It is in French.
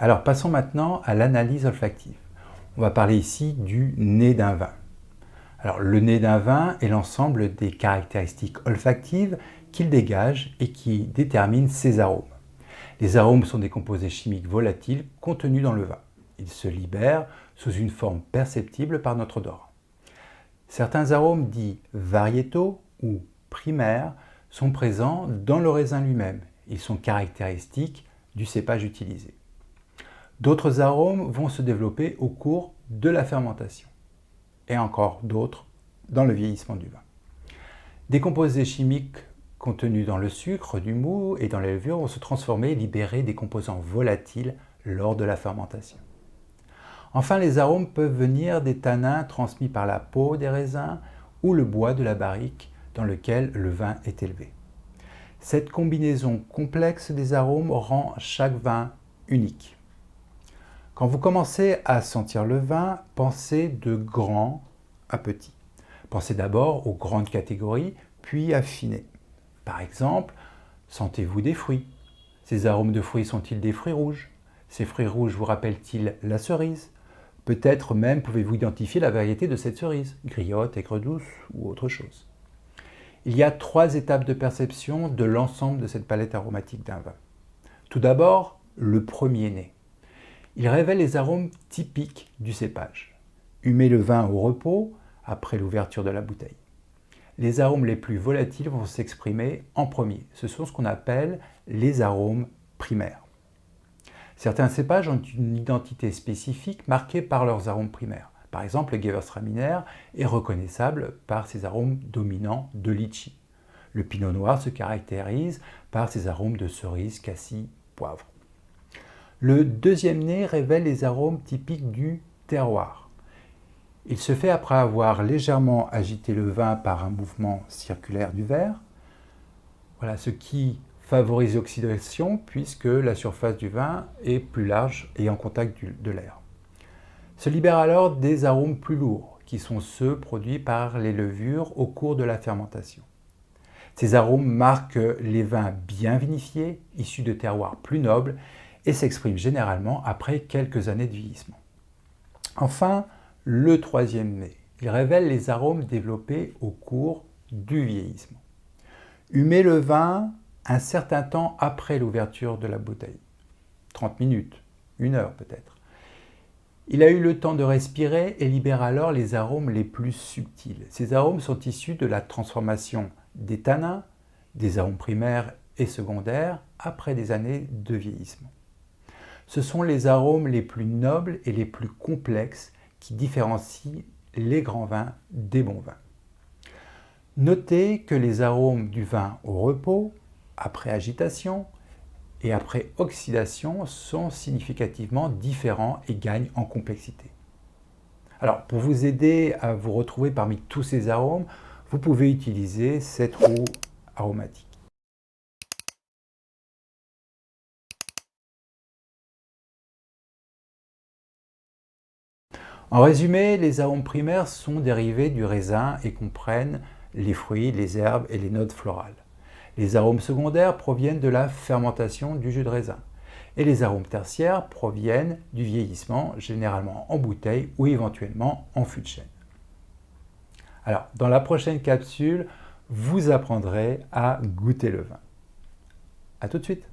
Alors passons maintenant à l'analyse olfactive. On va parler ici du nez d'un vin. Alors le nez d'un vin est l'ensemble des caractéristiques olfactives qu'il dégage et qui déterminent ses arômes. Les arômes sont des composés chimiques volatiles contenus dans le vin. Ils se libèrent sous une forme perceptible par notre odorat. Certains arômes dits variétaux ou primaires sont présents dans le raisin lui-même. Ils sont caractéristiques du cépage utilisé. D'autres arômes vont se développer au cours de la fermentation et encore d'autres dans le vieillissement du vin. Des composés chimiques contenus dans le sucre, du mou et dans les levures vont se transformer et libérer des composants volatiles lors de la fermentation. Enfin, les arômes peuvent venir des tanins transmis par la peau des raisins ou le bois de la barrique dans lequel le vin est élevé. Cette combinaison complexe des arômes rend chaque vin unique. Quand vous commencez à sentir le vin, pensez de grand à petit. Pensez d'abord aux grandes catégories, puis affinez. Par exemple, sentez-vous des fruits. Ces arômes de fruits sont-ils des fruits rouges? Ces fruits rouges vous rappellent-ils la cerise? Peut-être même pouvez-vous identifier la variété de cette cerise, griotte, aigre douce ou autre chose. Il y a 3 étapes de perception de l'ensemble de cette palette aromatique d'un vin. Tout d'abord, le premier nez. Il révèle les arômes typiques du cépage. Humez le vin au repos après l'ouverture de la bouteille. Les arômes les plus volatiles vont s'exprimer en premier. Ce sont ce qu'on appelle les arômes primaires. Certains cépages ont une identité spécifique marquée par leurs arômes primaires. Par exemple, le Gewürztraminer est reconnaissable par ses arômes dominants de litchi. Le pinot noir se caractérise par ses arômes de cerise, cassis, poivre. Le deuxième nez révèle les arômes typiques du terroir. Il se fait après avoir légèrement agité le vin par un mouvement circulaire du verre. Voilà, ce qui favorise l'oxydation puisque la surface du vin est plus large et en contact de l'air. Se libèrent alors des arômes plus lourds, qui sont ceux produits par les levures au cours de la fermentation. Ces arômes marquent les vins bien vinifiés, issus de terroirs plus nobles, et s'expriment généralement après quelques années de vieillissement. Enfin, le troisième nez. Il révèle les arômes développés au cours du vieillissement. Humez le vin un certain temps après l'ouverture de la bouteille. 30 minutes, 1 heure peut-être. Il a eu le temps de respirer et libère alors les arômes les plus subtils. Ces arômes sont issus de la transformation des tanins, des arômes primaires et secondaires après des années de vieillissement. Ce sont les arômes les plus nobles et les plus complexes qui différencient les grands vins des bons vins. Notez que les arômes du vin au repos, après agitation et après oxydation sont significativement différents et gagnent en complexité. Alors, pour vous aider à vous retrouver parmi tous ces arômes, vous pouvez utiliser cette roue aromatique. En résumé, les arômes primaires sont dérivés du raisin et comprennent les fruits, les herbes et les notes florales. Les arômes secondaires proviennent de la fermentation du jus de raisin. Et les arômes tertiaires proviennent du vieillissement, généralement en bouteille ou éventuellement en fût de chêne. Alors, dans la prochaine capsule, vous apprendrez à goûter le vin. À tout de suite!